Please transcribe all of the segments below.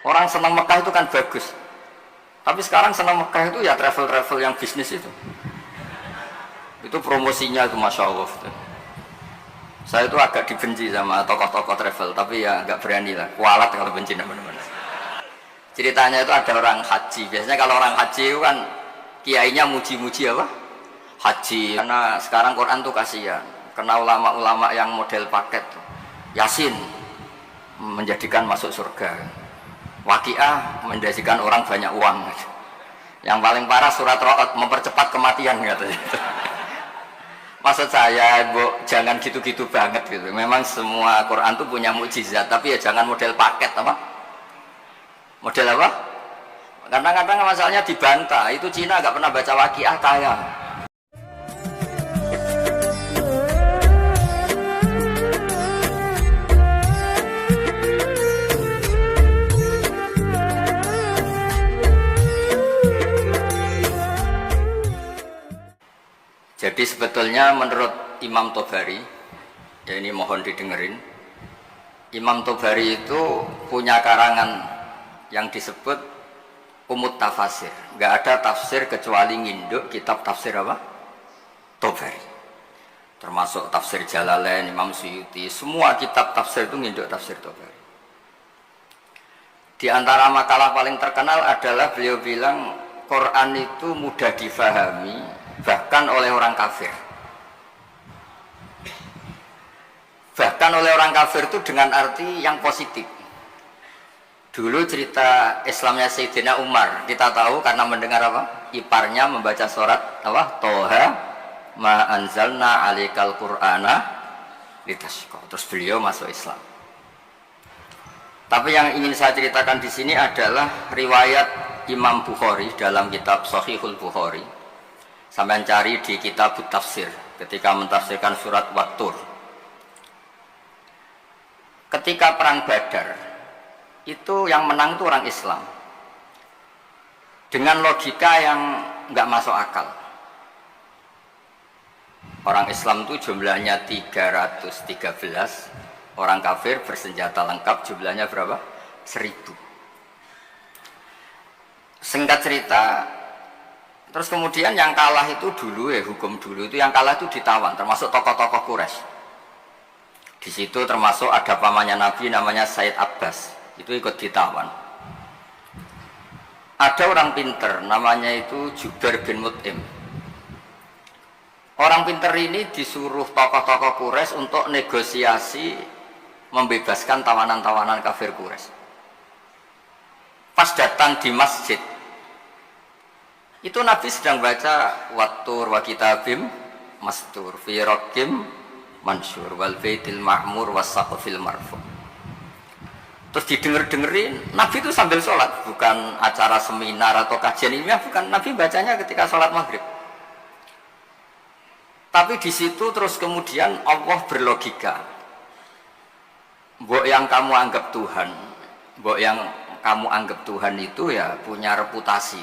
Orang senang Mekah itu kan bagus. Tapi sekarang senang Mekah itu ya travel-travel yang bisnis itu. Itu promosinya itu Masya Allah. Saya itu agak dibenci sama tokoh-tokoh travel, tapi ya nggak berani lah. Kualat kalau benci teman-teman. Ceritanya itu ada orang haji. Biasanya kalau orang haji itu kan kiainya muji-muji apa? Haji. Karena sekarang Quran tuh kasihan. Karena ulama-ulama yang model paket, Yasin menjadikan masuk surga, Waqiah menjadikan orang banyak uang. Yang paling parah surat Ra'd mempercepat kematian katanya. Maksud saya, Bu, jangan gitu-gitu banget gitu. Memang semua Quran tuh punya mukjizat, tapi ya jangan model paket apa? Model apa? Kadang-kadang masalahnya dibantah. Itu Cina nggak pernah baca Waqiah kaya. Jadi sebetulnya menurut Imam Tobari, ya ini mohon didengerin, Imam Tobari itu punya karangan yang disebut Umut Tafasir. Nggak ada tafsir kecuali nginduk kitab tafsir apa? Tobari. Termasuk tafsir Jalalain, Imam Suyuti, semua kitab tafsir itu nginduk tafsir Tobari. Di antara makalah paling terkenal adalah beliau bilang Quran itu mudah difahami bahkan oleh orang kafir. Bahkan oleh orang kafir itu dengan arti yang positif. Dulu cerita Islamnya Sayyidina Umar, kita tahu karena mendengar apa? Iparnya membaca surat apa? Toha ma anzalna alaikal qur'ana litasqa. Terus beliau masuk Islam. Tapi yang ingin saya ceritakan di sini adalah riwayat Imam Bukhari dalam kitab Shahihul Bukhari. Sampai cari di kitab tafsir ketika mentafsirkan surat Wat-Tur. Ketika perang Badar itu yang menang itu orang Islam dengan logika yang nggak masuk akal. Orang Islam itu jumlahnya 313, orang kafir bersenjata lengkap jumlahnya berapa? 1000. Singkat cerita, terus kemudian yang kalah itu dulu ya, hukum dulu itu yang kalah itu ditawan, termasuk tokoh-tokoh Quraisy. Di situ termasuk ada pamannya Nabi namanya Said Abbas, itu ikut ditawan. Ada orang pinter namanya itu Jubair bin Mut'im. Orang pinter ini disuruh tokoh-tokoh Quraisy untuk negosiasi membebaskan tawanan-tawanan kafir Quraisy. Pas datang di masjid, itu Nabi sedang baca Wat-Tur wa kitabim mastur fi raqim mansur wal baitil ma'mur was saqfil marfu. Terus didenger-dengerin, Nabi itu sambil sholat, bukan acara seminar atau kajian ilmiah, bukan. Nabi bacanya ketika sholat maghrib. Tapi di situ terus kemudian Allah berlogika. Mbok yang kamu anggap Tuhan, mbok yang kamu anggap Tuhan itu ya punya reputasi,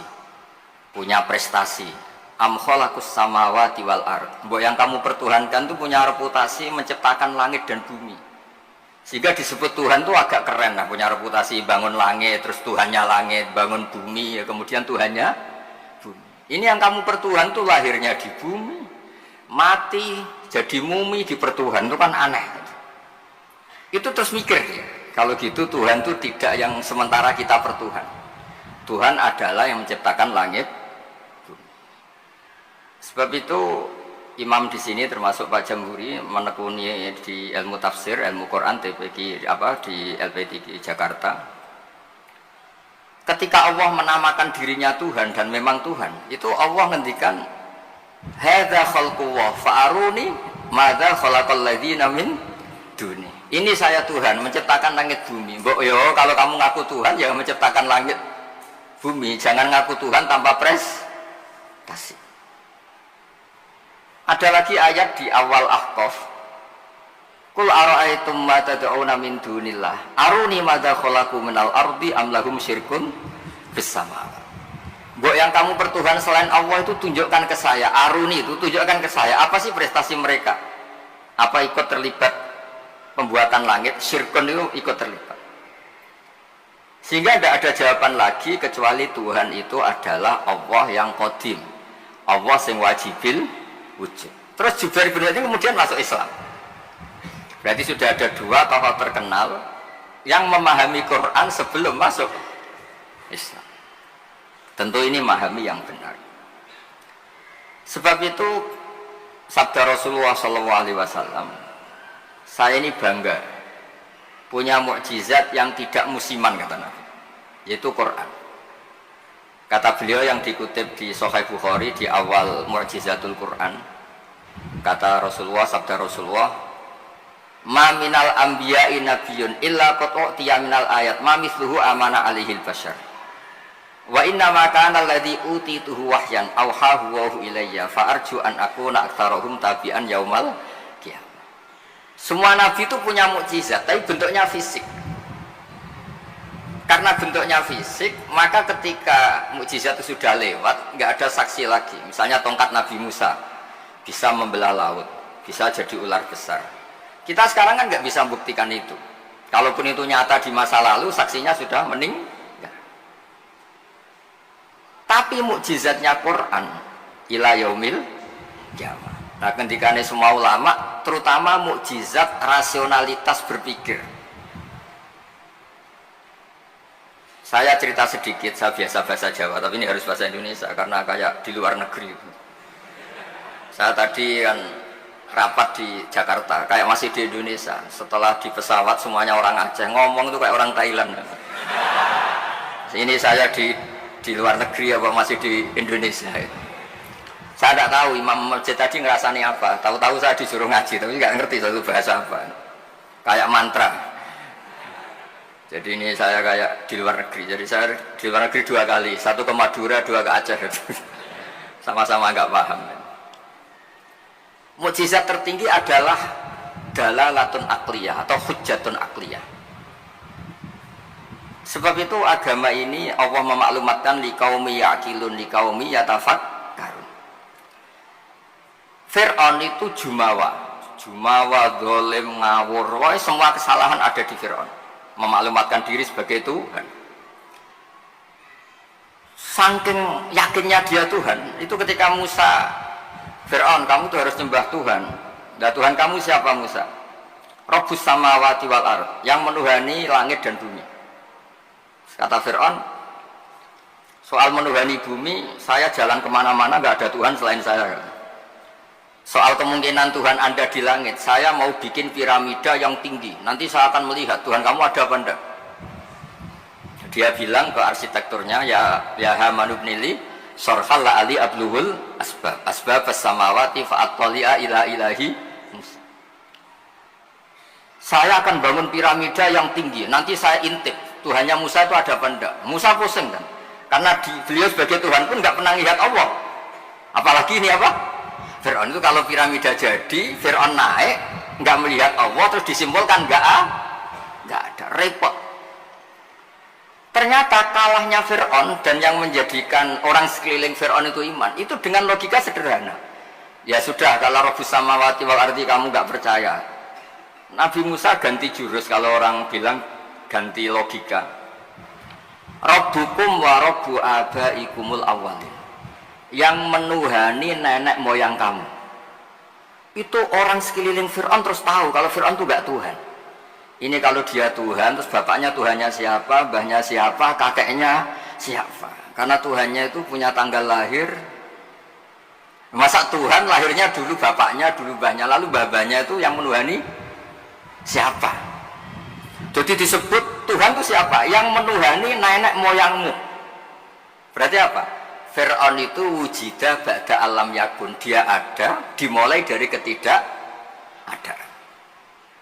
punya prestasi. Am khalaqus samawati wal ard. Mbok yang kamu pertuhankan itu punya reputasi menciptakan langit dan bumi. Sehingga disebut Tuhan itu agak keren lah, punya reputasi bangun langit, terus Tuhannya langit, bangun bumi, ya kemudian Tuhannya bumi. Ini yang kamu pertuhan itu lahirnya di bumi, mati jadi mumi di pertuhan, itu kan aneh. Itu terus mikir ya, kalau gitu Tuhan itu tidak yang sementara kita pertuhan. Tuhan adalah yang menciptakan langit. Sebab itu imam di sini termasuk Pak Jamburi menekuni di ilmu tafsir, ilmu Quran TPG di LP3 Jakarta. Ketika Allah menamakan dirinya Tuhan dan memang Tuhan, itu Allah ngendikan hadza khalqullah fa'aruni madza khalaqal ladzina min duni. Ini saya Tuhan menciptakan langit bumi. Mbok yo kalau kamu ngaku Tuhan ya menciptakan langit bumi, jangan ngaku Tuhan tanpa prestasi. Ada lagi ayat di awal Ahqaf. Qul ara'aytum ma tad'una min dunillah aruni madza khalaqu minal ardi am lahum syirkun fis sama. Mbok yang kamu pertuhan selain Allah itu tunjukkan ke saya. Aruni itu tunjukkan ke saya apa sih prestasi mereka? Apa ikut terlibat pembuatan langit? Syirkun itu ikut terlibat. Sehingga tidak ada jawaban lagi kecuali Tuhan itu adalah Allah yang qadim, Allah yang wajibil wujud. Terus Jubair bin Mut'im kemudian masuk Islam. Berarti sudah ada dua tokoh terkenal yang memahami Quran sebelum masuk Islam. Tentu ini memahami yang benar. Sebab itu sabda Rasulullah SAW, saya ini bangga punya mukjizat yang tidak musiman, kata Nabi, yaitu Quran. Kata beliau yang dikutip di Sahih Bukhari di awal mukjizatul Quran, kata Rasulullah, sabda Rasulullah, ma minal anbiya'i nabiyyun illa qad utiya minal ayat ma mithluhu amana alaihil bashar wa inna ma kana alladhi utituhu wahyan auhahu wa ilayya fa arju an akuna aktsarahum tabi'an yaumal qiyamah. Semua nabi itu punya mukjizat tapi bentuknya fisik. Karena bentuknya fisik, maka ketika mukjizat itu sudah lewat, nggak ada saksi lagi. Misalnya tongkat Nabi Musa bisa membelah laut, bisa jadi ular besar. Kita sekarang kan nggak bisa membuktikan itu. Kalaupun itu nyata di masa lalu, saksinya sudah meninggal. Tapi mukjizatnya Quran ila yaumil qiyamah. Nah, ketika ini semua ulama, terutama mukjizat rasionalitas berpikir. Saya cerita sedikit, saya biasa bahasa Jawa, tapi ini harus bahasa Indonesia karena kayak di luar negeri. Saya tadi kan rapat di Jakarta, kayak masih di Indonesia. Setelah di pesawat semuanya orang Aceh, ngomong itu kayak orang Thailand. Ini saya di luar negeri apa masih di Indonesia. Saya tidak tahu imam masjid tadi ngerasani apa. Tahu-tahu saya disuruh ngaji, tapi nggak ngerti satu bahasa apa. Kayak mantra. Jadi ini saya kayak di luar negeri. Jadi saya di luar negeri 2 kali, 1 ke Madura, 2 ke Aceh. Sama-sama nggak paham. Mukjizat tertinggi adalah dalalatun akliyah atau hujjatun akliyah. Sebab itu agama ini Allah memaklumatkan liqaumi yaqilun liqaumi yatafakkarun. Fir'aun itu jumawa, zalim, ngawur, semua kesalahan ada di Fir'aun. Memaklumatkan diri sebagai Tuhan. Saking yakinnya dia Tuhan, itu ketika Musa, Fir'aun, kamu tuh harus nyembah Tuhan. Nah, Tuhan kamu siapa Musa? Rabbus samawati wal ard, yang menuhani langit dan bumi. Kata Fir'aun, soal menuhani bumi, saya jalan kemana-mana gak ada Tuhan selain saya. Soal kemungkinan Tuhan Anda di langit, saya mau bikin piramida yang tinggi. Nanti saya akan melihat Tuhan kamu ada apa enggak. Dia bilang ke arsitekturnya, ya Haman ibnili sorhal la ali abluhul asbab as-samawati fa'attali'a ila ilahi Musa. Saya akan bangun piramida yang tinggi. Nanti saya intip Tuhannya Musa itu ada apa enggak. Musa pusing kan, karena beliau sebagai Tuhan pun nggak pernah lihat Allah. Apalagi ini apa? Fir'aun itu kalau piramida jadi, Fir'aun naik, nggak melihat Allah, terus disimpulkan nggak ada, repot. Ternyata kalahnya Fir'aun dan yang menjadikan orang sekeliling Fir'aun itu iman, itu dengan logika sederhana. Ya sudah, kalau Rabbus samawati wal ardi kamu nggak percaya, Nabi Musa ganti jurus. Kalau orang bilang ganti logika, Rabbukum wa Rabbu abaikumul awwalin, yang menuhani nenek moyang kamu. Itu orang sekeliling Fir'aun terus tahu kalau Fir'aun itu gak Tuhan. Ini kalau dia Tuhan, terus bapaknya Tuhannya siapa, mbahnya siapa, kakeknya siapa. Karena Tuhannya itu punya tanggal lahir. Masa Tuhan lahirnya dulu bapaknya, dulu mbahnya, lalu babanya itu yang menuhani siapa. Jadi disebut Tuhan itu siapa? Yang menuhani nenek moyangmu. Berarti apa? Fir'aun itu wujidah ba'da alam yakun, dia ada dimulai dari ketidak ada.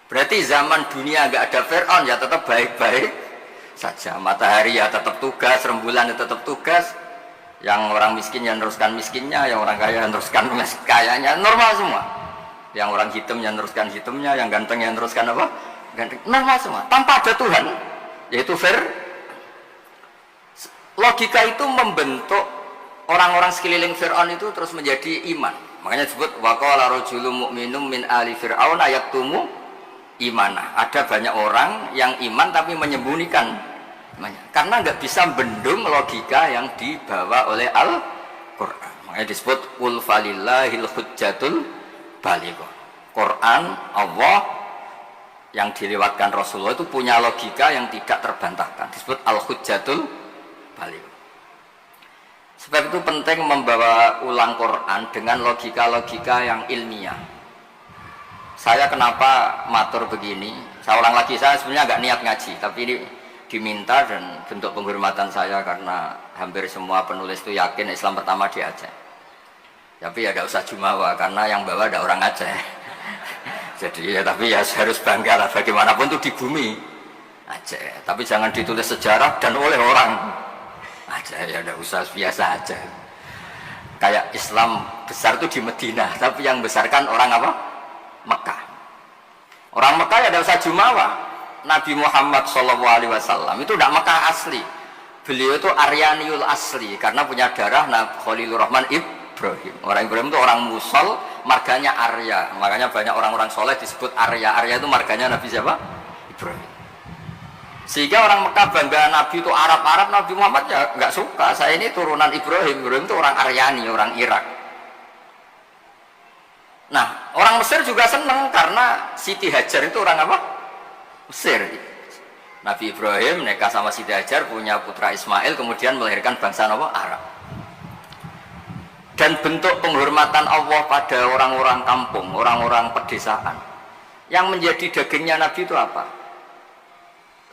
Berarti zaman dunia nggak ada Fir'aun ya tetap baik-baik saja. Matahari ya tetap tugas, rembulan ya tetap tugas. Yang orang miskin ya meneruskan miskinnya, yang orang kaya meneruskan kayanya, normal semua. Yang orang hitam ya meneruskan hitamnya, yang ganteng ya meneruskan apa? Ganteng, normal semua. Tanpa ada Tuhan, yaitu logika itu membentuk orang-orang sekeliling Fir'aun itu terus menjadi iman. Makanya disebut waqala rajulun mu'minun min ali fir'aun yaktumu imanah. Ada banyak orang yang iman tapi menyembunyikan Karena nggak bisa bendung logika yang dibawa oleh Al-Quran. Makanya disebut qul falillahil hujjatul balighah. Quran Allah yang dilewatkan Rasulullah itu punya logika yang tidak terbantahkan. Disebut al-hujjatul balighah. Sebab itu penting membawa ulang Quran dengan logika-logika yang ilmiah. Saya kenapa matur begini? Saya ulang lagi, saya sebenarnya nggak niat ngaji, tapi ini diminta dan bentuk penghormatan saya karena hampir semua penulis itu yakin Islam pertama di Aceh. Tapi ya tidak usah jumawa karena yang bawa ada orang Aceh. Jadi ya tapi ya harus bangga lah bagaimanapun itu di bumi Aceh. Tapi jangan ditulis sejarah dan oleh orang Aceh, ya tidak usah, biasa aja. Kayak Islam besar itu di Madinah, tapi yang besarkan orang apa? Mekah. Orang Mekah ya tidak usah jumawa. Nabi Muhammad SAW itu tidak Mekah asli. Beliau itu Aryaniul asli karena punya darah Khalilur Rahman Ibrahim. Orang Ibrahim itu orang Musol, marganya Arya. Makanya banyak orang-orang soleh disebut Arya. Arya itu marganya Nabi siapa? Ibrahim. Sehingga orang Mekah bangga Nabi itu Arab-Arab, Nabi Muhammad ya nggak suka. Saya ini turunan Ibrahim. Ibrahim itu orang Aryani, orang Irak. Nah, orang Mesir juga senang karena Siti Hajar itu orang apa? Mesir. Nabi Ibrahim nikah sama Siti Hajar, punya putra Ismail, kemudian melahirkan bangsa apa? Arab. Dan bentuk penghormatan Allah pada orang-orang kampung, orang-orang pedesaan. Yang menjadi dagingnya Nabi itu apa?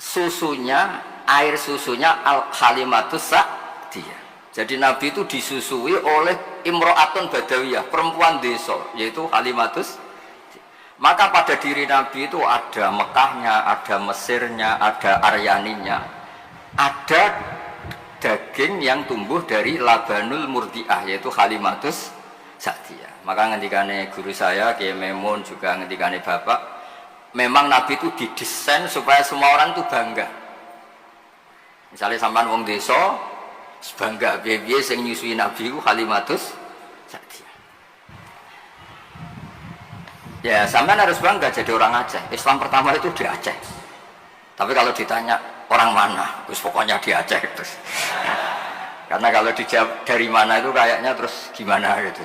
Susunya, air susunya al-halimatus sa'diyah. Jadi Nabi itu disusui oleh imro'atun badawiyah, perempuan desa, yaitu halimatus. Maka pada diri Nabi itu ada Mekahnya, ada Mesirnya, ada Aryaninya, ada daging yang tumbuh dari labanul murdiah, yaitu halimatus sa'diyah. Maka ngendikane guru saya Kiai Memun, juga ngendikane bapak, memang Nabi itu didesain supaya semua orang itu bangga. Misalnya sampean wong desa bangga biye-biye sing nyusui Nabi ku halimatus sa'diyah. Ya sampean harus bangga jadi orang Aceh. Islam pertama itu di Aceh. Tapi kalau ditanya orang mana, terus pokoknya di Aceh terus. Karena kalau dijawab dari mana itu kayaknya terus gimana gitu.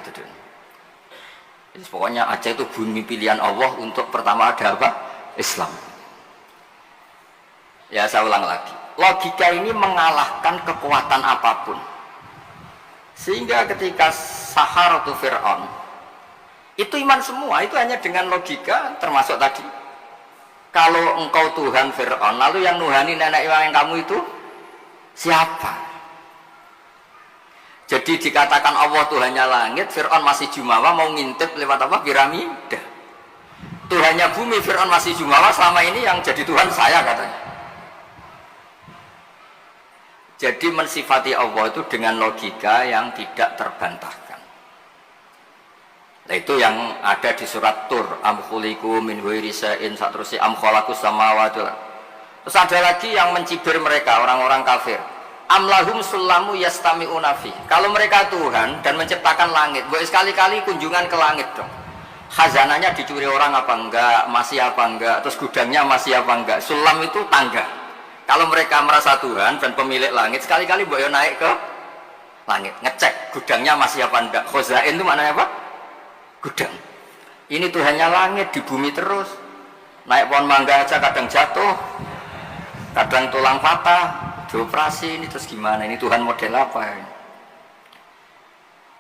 Jadi pokoknya Aceh itu bumi pilihan Allah untuk pertama ada apa? Islam. Ya saya ulang lagi. Logika ini mengalahkan kekuatan apapun. Sehingga ketika Saharatu Fir'aun itu iman semua, itu hanya dengan logika, termasuk tadi. Kalau engkau Tuhan Fir'aun, lalu yang nuhani nenek moyang kamu itu siapa? Jadi dikatakan Allah Tuhannya langit, Fir'aun masih jumawa mau ngintip lewat apa? Piramida. Tuhannya bumi, Fir'aun masih jumawa, selama ini yang jadi Tuhan saya katanya. Jadi mensifati Allah itu dengan logika yang tidak terbantahkan. Nah, itu yang ada di surat Tur, am khuliqu min ghairi shay'in, saterusé am khalaqus samawati. Terus ada lagi yang mencibir mereka, orang-orang kafir. Am lahum sulamu yastami'una fi. Kalau mereka Tuhan dan menciptakan langit, boleh sekali-kali kunjungan ke langit dong. Khazanahnya dicuri orang apa enggak, masih apa enggak, terus gudangnya masih apa enggak. Sulam itu tangga. Kalau mereka merasa Tuhan dan pemilik langit, sekali-kali boleh naik ke langit, ngecek gudangnya masih apa enggak. Khozain itu maknanya apa? Gudang. Ini Tuhannya langit, di bumi terus. Naik pohon mangga aja kadang jatuh, kadang tulang patah, dioperasi, ini terus gimana? Ini Tuhan model apa ini?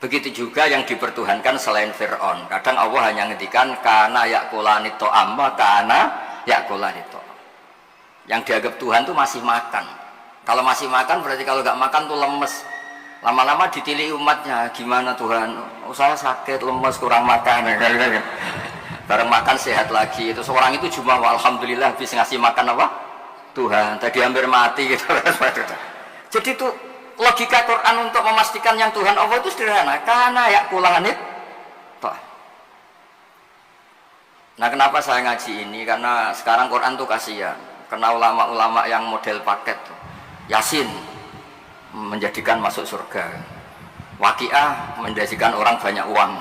Begitu juga yang dipertuhankan selain Fir'aun. Kadang Allah hanya ngendikan kana yakulani to'amma, kana yakulani to'am. Yang dianggap Tuhan itu masih makan. Kalau masih makan berarti kalau nggak makan tuh lemes. Lama-lama ditilih umatnya, gimana Tuhan? Oh, saya sakit, lemes, kurang makan. Bareng makan sehat lagi. Terus orang itu cuma alhamdulillah bisa ngasih makan apa? Tuhan. Tadi hampir mati gitu. Jadi itu logika Quran untuk memastikan yang Tuhan Allah itu sederhana. Karena ya kulanit. Nah kenapa saya ngaji ini? Karena sekarang Quran tuh kasihan. Karena ulama-ulama yang model paket tuh. Yasin menjadikan masuk surga, Waqiah menjadikan orang banyak uang.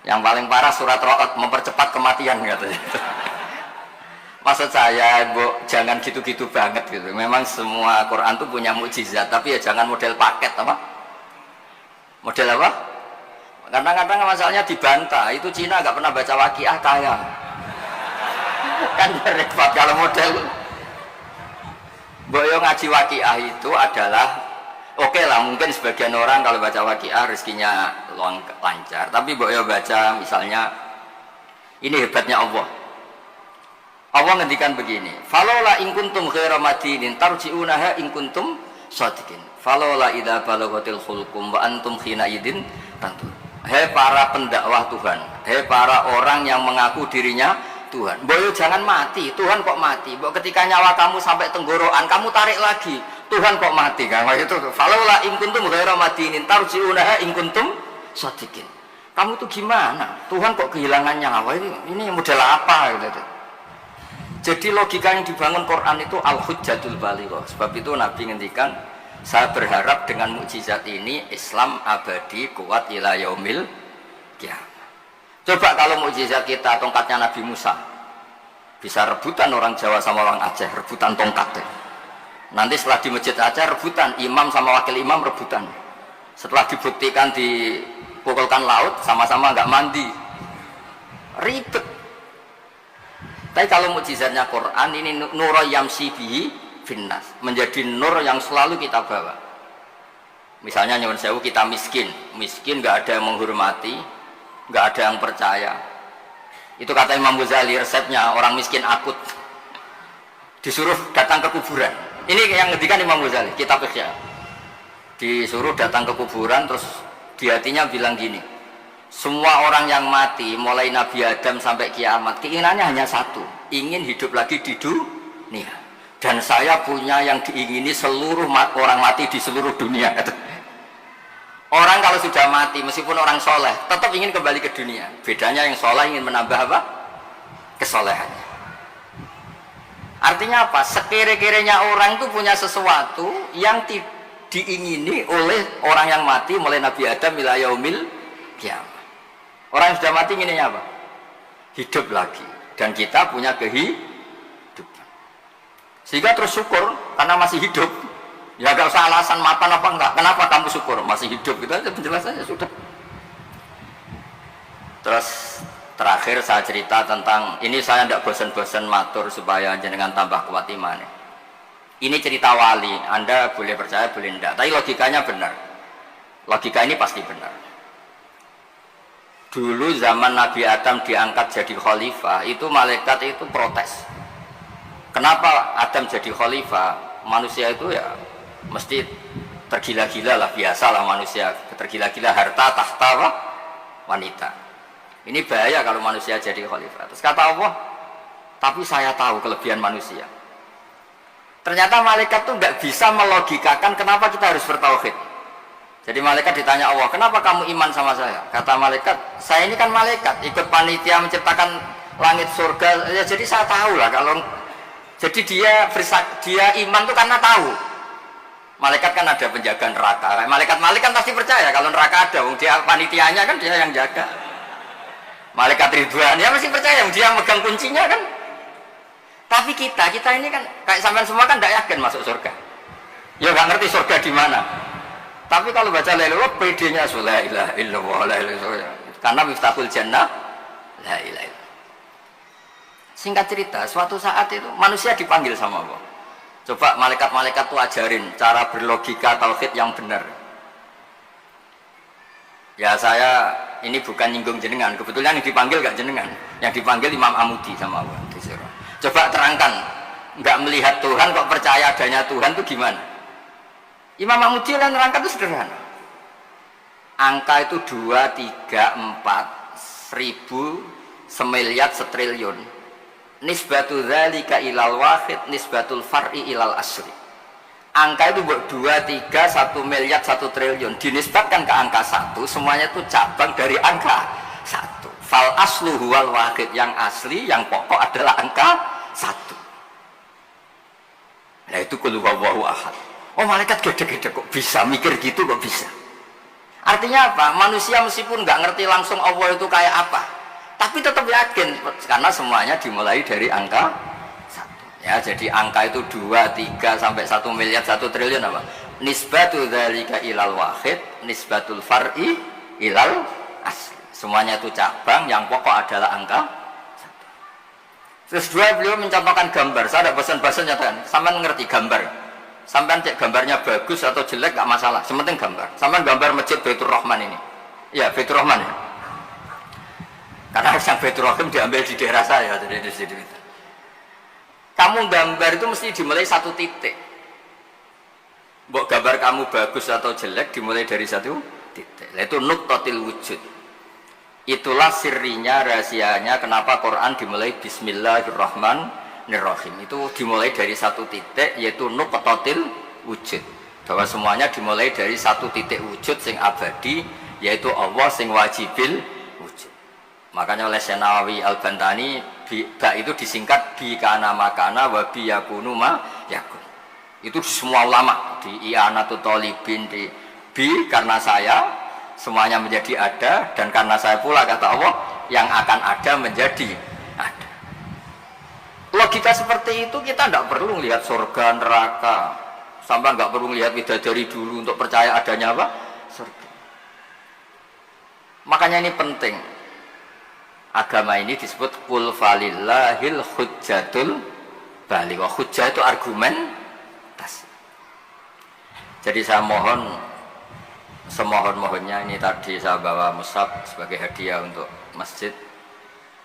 Yang paling parah surat Ra'd mempercepat kematian katanya. Maksud saya, jangan gitu-gitu banget gitu. Memang semua Quran tuh punya mukjizat, tapi ya jangan model paket apa? Model apa? Kadang-kadang masalahnya dibantah. Itu Cina nggak pernah baca Waqiah kaya. Kan repot kalau model. Boyo ngaji Waqiah itu adalah oke lah, mungkin sebagian orang kalau baca Waqiah rezekinya lancar. Tapi boyo baca misalnya, ini hebatnya Allah. Allah ngendikan begini, falola in kuntum ghaira madinin tarji'unaha in kuntum shadiqin. Falola idza balaghatil khulqum wa antum khina idin tantur. Hei para pendakwah Tuhan, hei para orang yang mengaku dirinya Tuhan, boyo jangan mati. Tuhan kok mati? Bo ketika nyawa kamu sampai tenggorokan, kamu tarik lagi. Tuhan kok mati? Kan itu. Falola in kuntum ghaira madinin tarji'unaha in kuntum shadiqin. Kamu tuh gimana? Tuhan kok kehilangan nyawa? Ini model apa gitu. Jadi logika yang dibangun Quran itu al-hujjatul balighah. Sebab itu Nabi ngendikan, saya berharap dengan mukjizat ini Islam abadi kuat ila yaumil qiyamah. Coba kalau mukjizat kita tongkatnya Nabi Musa, bisa rebutan orang Jawa sama orang Aceh, rebutan tongkat. Nanti setelah di Masjid Aceh rebutan, imam sama wakil imam rebutan. Setelah dibuktikan dipukulkan laut, sama-sama nggak mandi, ribet. Tapi kalau mukjizatnya Quran ini nur yamsi bihi finnas, menjadi nur yang selalu kita bawa. Misalnya nyuwun sewu kita miskin nggak ada yang menghormati, nggak ada yang percaya. Itu kata Imam Ghazali, resepnya orang miskin akut disuruh datang ke kuburan. Ini yang ngendikan Imam Ghazali, kitab Ihya. Disuruh datang ke kuburan, terus di hatinya bilang gini, semua orang yang mati mulai Nabi Adam sampai kiamat keinginannya hanya satu, ingin hidup lagi di dunia. Dan saya punya yang diingini seluruh orang mati di seluruh dunia. Orang kalau sudah mati meskipun orang soleh tetap ingin kembali ke dunia. Bedanya yang soleh ingin menambah apa? Kesolehannya. Artinya apa? Sekere-kerenya orang itu punya sesuatu yang diingini oleh orang yang mati mulai Nabi Adam ila yaumil qiyamah. Orang yang sudah mati inginnya apa? Hidup lagi. Dan kita punya kehidupan. Sehingga terus syukur karena masih hidup. Ya gak usah alasan mapan apa enggak. Kenapa kamu syukur? Masih hidup. Gitu aja penjelasannya sudah. Terus terakhir saya cerita tentang, ini saya tidak bosan-bosan matur supaya jenengan tambah kuat iman. Ini cerita wali. Anda boleh percaya, boleh enggak. Tapi logikanya benar. Logika ini pasti benar. Dulu zaman Nabi Adam diangkat jadi khalifah, itu malaikat itu protes. Kenapa Adam jadi khalifah? Manusia itu ya mesti tergila-gila lah, biasalah manusia tergila-gila harta, tahta, wanita. Ini bahaya kalau manusia jadi khalifah. Terus kata Allah, tapi saya tahu kelebihan manusia. Ternyata malaikat tuh nggak bisa melogikakan kenapa kita harus bertauhid. Jadi malaikat ditanya Allah, kenapa kamu iman sama saya? Kata malaikat, saya ini kan malaikat, ikut panitia menciptakan langit surga. Ya, jadi saya tahu lah kalau, jadi dia iman tuh karena tahu. Malaikat kan ada penjaga neraka. Malaikat kan pasti percaya kalau neraka ada. Dia panitianya kan dia yang jaga. Malaikat Ridwan ya mesti percaya, dia megang kuncinya kan. Tapi kita ini kan kayak sampean semua kan tidak yakin masuk surga. Ya nggak ngerti surga di mana. Tapi kalau baca la ilaha illallah, PD-nya la ilaha illallah, la ilaha illallah. Karena miftahul jannah la ilaha illallah. Singkat cerita, suatu saat itu manusia dipanggil sama Allah. Coba malaikat-malaikat itu ajarin cara berlogika tauhid yang benar. Ya saya ini bukan nyinggung jenengan, kebetulan yang dipanggil gak jenengan, yang dipanggil Imam Amudi sama Allah. Coba terangkan, nggak melihat Tuhan kok percaya adanya Tuhan itu gimana? Imam Amudi yang nerangkan itu sederhana. Angka itu 2, 3, 4, 1000, semiliar, setriliun. Nisbatu dzalika ilal wahid, nisbatul far'i ilal asri. Angka itu 2, 3, 1 miliar, 1 triliun dinisbatkan ke angka 1, semuanya itu cabang dari angka 1. Fal aslu huwal wahid, yang asli, yang pokok adalah angka 1. Nah itu qul huwallahu ahad. Oh malaikat gede-gede kok bisa mikir gitu, kok bisa. Artinya apa? Manusia meskipun nggak ngerti langsung Allah itu kayak apa, tapi tetap yakin karena semuanya dimulai dari angka Ya, jadi angka itu 2, 3 sampai 1 miliar, 1 triliun apa? Nisbatu dzalika ilal wahid, nisbatul far'i ilal asli. Semuanya itu cabang, yang pokok adalah angka 1. Terus 2, beliau mencontohkan gambar. Saya ada bosan-bosan nyatakan, sampean ngerti gambar. Sampean cek gambarnya bagus atau jelek gak masalah, sementing gambar. Sampean gambar masjid Baitur Rahman ini. Ya, Baitur Rahman ya. Karena yang Baitur Rahim diambil di daerah saya, jadi di situ. Kamu gambar itu mesti dimulai 1 titik. Mbok gambar kamu bagus atau jelek dimulai dari 1 titik. Itu nuqtatil wujud. Itulah sirrinya, rahasianya kenapa Quran dimulai Bismillahirrahmanirrahim. Itu dimulai dari 1 titik, yaitu nuqtatil wujud. Bahwa semuanya dimulai dari 1 titik wujud sing abadi, yaitu Allah sing wajibil wujud. Makanya oleh Senawi Al-Bantani ba itu disingkat bi kana makana wa bi yakunu ma yakun. Itu di semua ulama, di I'anatul Thalibin, di bi karena saya semuanya menjadi ada, dan karena saya pula kata Allah yang akan ada menjadi ada. Logika seperti itu kita tidak perlu lihat surga neraka, sampai nggak perlu lihat bidadari dulu untuk percaya adanya apa? Surga. Makanya ini penting. Agama ini disebut qul falillahil hujjatul baligh. Hujjah itu argumentasi. Jadi saya mohon semohon-mohonnya, ini tadi saya bawa mushaf sebagai hadiah untuk masjid.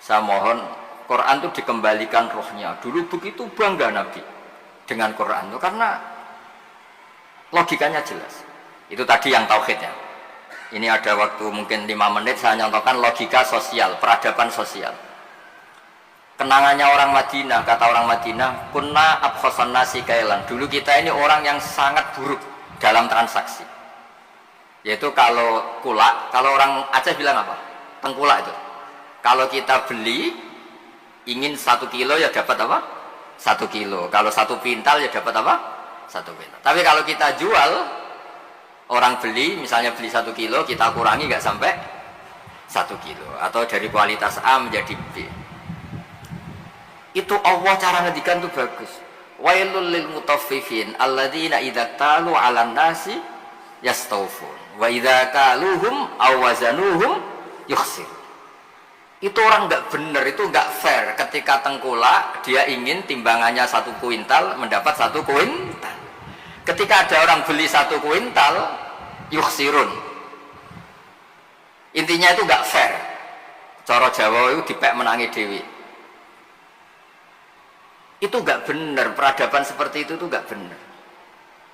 Saya mohon Quran itu dikembalikan rohnya. Dulu begitu bangga Nabi dengan Quran itu karena logikanya jelas. Itu tadi yang tauhidnya. Ini ada waktu mungkin 5 menit saya nyontohkan logika sosial, peradaban sosial. Kenangannya orang Madinah, kata orang Madinah, kunna abkhosan nasi kailan. Dulu kita ini orang yang sangat buruk dalam transaksi. Yaitu kalau kulak, kalau orang Aceh bilang apa? Tengkulak itu. Kalau kita beli, ingin 1 kilo ya dapat apa? 1 kilo. Kalau 1 pintal ya dapat apa? 1 pintal. Tapi kalau kita jual, orang beli, misalnya beli 1 kilo, kita kurangi nggak sampai 1 kilo, atau dari kualitas A menjadi B. Itu Allah cara ngedikan itu bagus. Wailul lil mutaffifin alladzina idza talu 'alan nasi yastawfun wa idza kaluhum aw wazanuhum yukhsir. Itu orang nggak benar, itu nggak fair. Ketika tengkulak dia ingin timbangannya 1 kuintal mendapat 1 kuintal. Ketika ada orang beli 1 kuintal, yukhsirun. Intinya itu gak fair. Cara Jawa itu dipek menangi dewi. Itu gak benar, peradaban seperti itu tuh gak benar.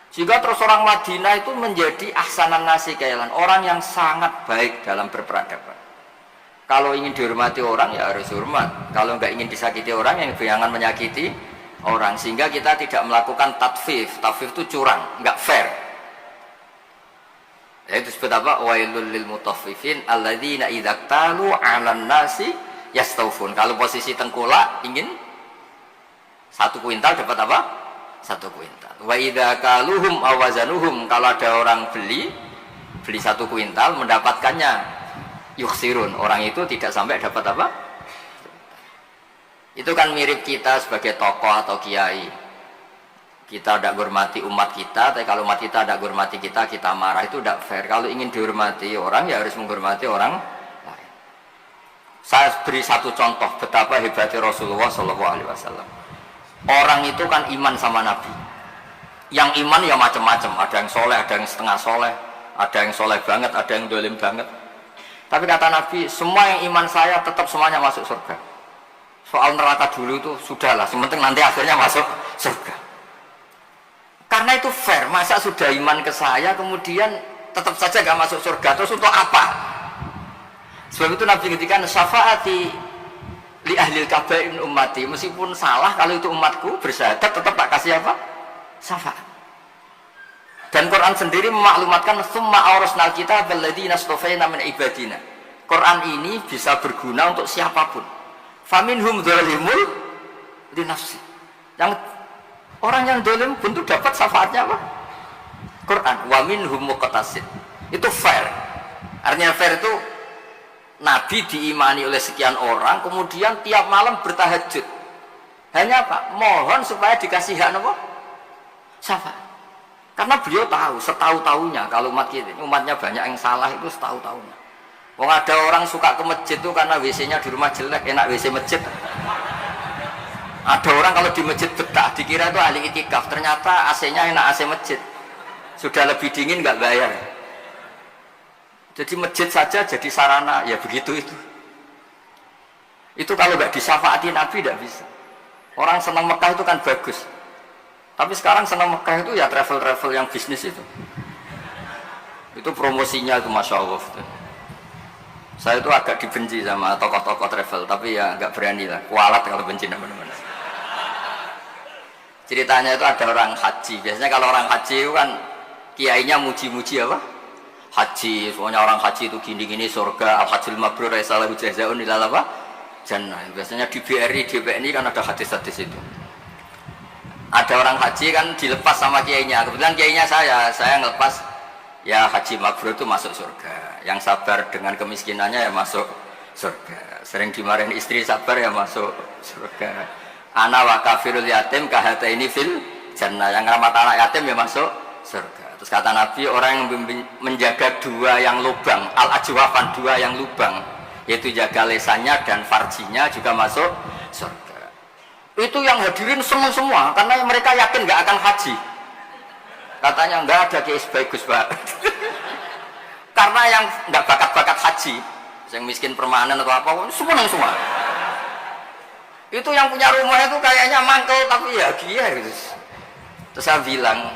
Sehingga terus orang Madinah itu menjadi ahsanan nasi kailan, orang yang sangat baik dalam berperadaban. Kalau ingin dihormati orang ya harus hormat. Kalau nggak ingin disakiti orang, yang jangan menyakiti orang. Sehingga kita tidak melakukan tatfif. Tatfif itu curang, nggak fair. Ya, itu disebut apa? Wailul lil mutaffifin alladzina idza talu 'alan nasi yastawfun. Kalau posisi tengkulak ingin 1 kuintal dapat apa? 1 kuintal. Wa idza kaluhum aw wazanuhum, kalau ada orang beli 1 kuintal mendapatkannya yukhsirun, orang itu tidak sampai dapat apa? Itu kan mirip kita sebagai tokoh atau kiai. Kita tidak hormati umat kita, tapi kalau umat kita tidak hormati kita, kita marah, itu tidak fair. Kalau ingin dihormati orang, ya harus menghormati orang lain. Saya beri 1 contoh betapa hebatnya Rasulullah SAW. Orang itu kan iman sama Nabi. Yang iman ya macam-macam, ada yang soleh, ada yang setengah soleh, ada yang soleh banget, ada yang dolim banget. Tapi kata Nabi, semua yang iman saya tetap semuanya masuk surga. Soal neraka dulu itu sudahlah, sementing nanti akhirnya masuk surga. Karena itu fair, masa sudah iman ke saya kemudian tetap saja gak masuk surga, terus untuk apa? Sebab itu Nabi ngintikan syafaati li ahlil kabair min ummati, meskipun salah kalau itu umatku bersyahadat tetap tak kasih apa? Syafaat. Dan Quran sendiri memaklumatkan summa awrasnal kitab alladzina astafaina min ibadina. Quran ini bisa berguna untuk siapapun. Faminhum dzalimun li nafsi. Yang orang yang zalim pun itu dapat syafaatnya apa? Quran. Wa minhum muqtasid. Itu fair. Artinya fair itu Nabi diimani oleh sekian orang, kemudian tiap malam bertahajud. Hanya apa? Mohon supaya dikasih hak apa? Syafaat. Karena beliau tahu, setahu-tahunya kalau umatnya banyak yang salah itu setahu-tahunya. Wong ada orang suka ke masjid itu karena WC-nya di rumah jelek, enak WC masjid. Ada orang kalau di masjid betah, dikira itu ahli itikaf, ternyata AC-nya enak AC masjid. Sudah lebih dingin nggak bayar. Jadi masjid saja jadi sarana, ya begitu itu. Itu kalau nggak disyafaati Nabi tidak bisa. Orang senang Mekah itu kan bagus. Tapi sekarang senang Mekah itu ya travel-travel yang bisnis itu. Itu promosinya itu Masya Allah. Saya itu agak dibenci sama tokoh-tokoh travel, tapi ya nggak berani lah. Kualat kalau benci teman-teman. Ceritanya itu ada orang haji. Biasanya kalau orang haji itu kan kiainya muji-muji apa? Haji. Soalnya orang haji itu gini-gini surga. Al-Hajjul Mabrur Raisalahu Jazaun ilal apa? Jannah. Biasanya di BRI, DPNI kan ada hadis-hadis itu. Ada orang haji kan dilepas sama kiainya. Kebetulan kiainya saya ngelepas ya haji mabrur itu masuk surga. Yang sabar dengan kemiskinannya ya masuk surga. Sering dimarahin istri sabar ya masuk surga. Ana wa kafirul yatim kahataini fil jannah. Yang ramah anak yatim ya masuk surga. Terus kata Nabi orang yang menjaga dua yang lubang, al-ajwafan dua yang lubang, yaitu jaga lesannya dan farjinya juga masuk surga. Itu yang hadirin semua karena mereka yakin nggak akan haji. Katanya nggak ada kiai bagus Pak. Karena yang nggak bakat-bakat haji, yang miskin permanen atau apa, semua. Itu yang punya rumah itu kayaknya mangkel tapi ya dia gitu. Terus saya bilang,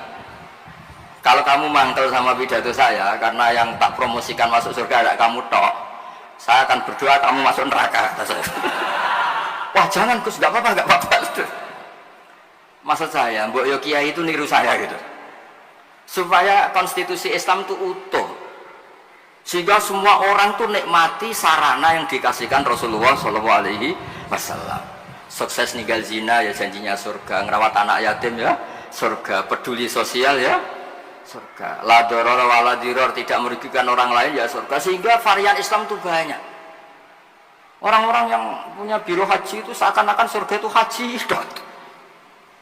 kalau kamu mangkel sama pidato saya karena yang tak promosikan masuk surga ada kamu tok, saya akan berdoa kamu masuk neraka. Wah jangan Gus, nggak apa-apa. Maksud saya, Mbok Yo Kiai itu niru saya gitu. Supaya konstitusi Islam itu utuh. Sehingga semua orang tuh nikmati sarana yang dikasihkan Rasulullah SAW. Sukses ninggal zina ya janjinya surga, ngerawat anak yatim ya surga, peduli sosial ya surga, la doror wala diror, tidak merugikan orang lain ya surga. Sehingga varian Islam itu banyak. Orang-orang yang punya biro haji itu seakan-akan surga itu haji.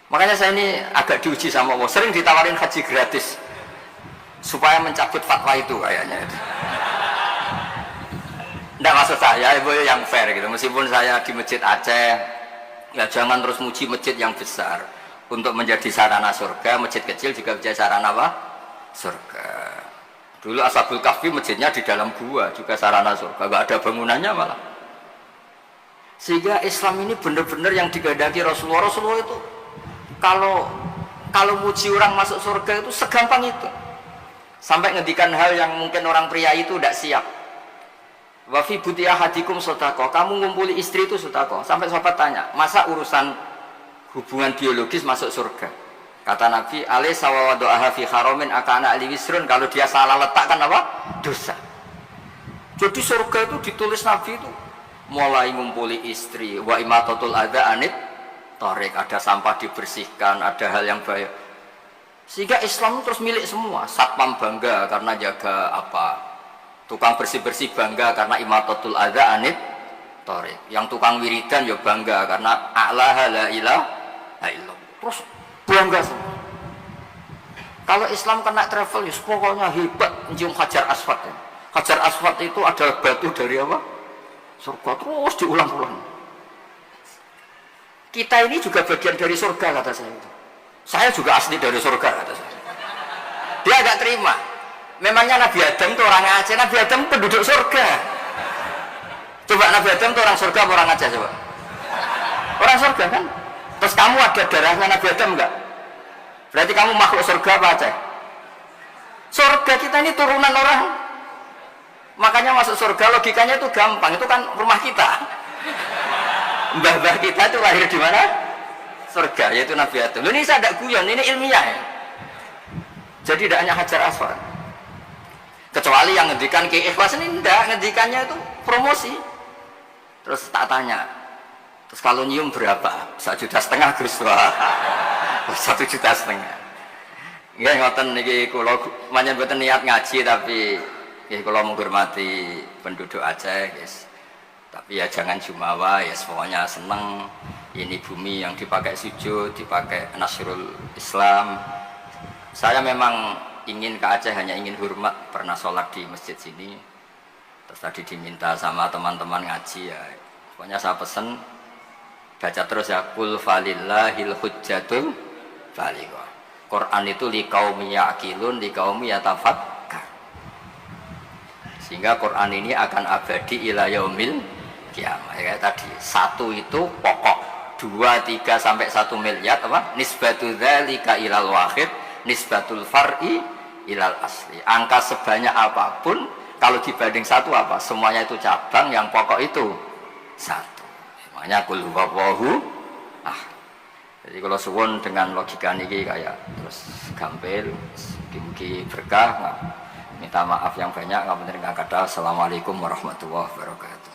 Makanya saya ini agak diuji sama Allah. Sering ditawarin haji gratis supaya mencabut fatwa itu kayaknya. Tidak maksud saya, ibu yang fair gitu. Meskipun saya di Masjid Aceh, ya jangan terus muji masjid yang besar. Untuk menjadi sarana surga, masjid kecil juga menjadi sarana apa? Surga. Dulu Ashabul Kahfi masjidnya di dalam gua juga sarana surga. Gak ada bangunannya malah. Sehingga Islam ini benar-benar yang digadaki Rasulullah itu kalau muji orang masuk surga itu segampang itu. Sampai ngedikan hal yang mungkin orang pria itu tidak siap. Wa fi buti ahadikum sedekah. Kamu ngumpuli istri itu sedekah. Sampai sahabat tanya, masa urusan hubungan biologis masuk surga? Kata Nabi, alaysa wa wada'aha fi haramin akana ali wisrun. Kalau dia salah letakkan apa? Dosa. Jadi surga itu ditulis Nabi itu mulai ngumpuli istri, wa imatatul adza anit tarik, ada sampah dibersihkan, ada hal yang bahaya. Sehingga Islam terus milik semua. Satpam bangga karena jaga apa, tukang bersih-bersih bangga karena imatatul adza anit tarik, yang tukang wiridan ya bangga karena a'laha la ilaha illallah. Terus bangga semua. Kalau Islam kena travel ya pokoknya hebat, mencium Hajar Aswad. Hajar Aswad itu adalah batu dari apa? Surga, terus diulang-ulang. Kita ini juga bagian dari surga kata saya itu. Saya juga asli dari surga kata saya. Dia agak terima. Memangnya Nabi Adam itu orang Aceh, Nabi Adam penduduk surga. Coba Nabi Adam itu orang surga apa orang Aceh coba? Orang surga kan? Terus kamu ada darahnya Nabi Adam enggak? Berarti kamu makhluk surga apa Aceh? Surga kita ini turunan orang. Makanya masuk surga logikanya itu gampang, itu kan rumah kita. Mbah-mbah kita itu lahir di mana? Surga, yaitu Nabi Adam. Ini saya tidak guyon, ini ilmiah ya. Jadi tidak hanya Hajar Aswad. Kecuali yang ngendikan Ki Ikhlas ini tidak, ngendikannya itu promosi. Terus tak tanya, terus kalau nyium berapa? 1,5 juta Gus. 1,5 juta. Nggih ngoten niki kula manjen mboten niat ngaji tapi kalau menghormati penduduk Aceh, yes. Tapi ya jangan jumawa, ya pokoknya seneng ini bumi yang dipakai sujud, dipakai nasrul Islam. Saya memang ingin ke Aceh, hanya ingin hormat, pernah sholat di masjid sini. Terus tadi diminta sama teman-teman ngaji ya. Pokoknya saya pesen baca terus ya, kul falillahil hujjatul baligha. Quran itu liqaumi yaqilun, liqaumi yatafakkar. Sehingga Quran ini akan abadi ila yaumil kiamah. Ya tadi, satu itu pokok, 2, 3 sampai 1 miliar apa? Nisbatu dzalika ilal wahid, nisbatul far'i ilal asli. Angka sebanyak apapun kalau dibanding satu apa? Semuanya itu cabang, yang pokok itu satu. Makanya kul huwallahu ahad. Jadi kalau suwun dengan logika niki kayak terus gampil, mugi-mugi berkah. Minta maaf yang banyak, nggak bener nggak kata. Assalamualaikum warahmatullahi wabarakatuh.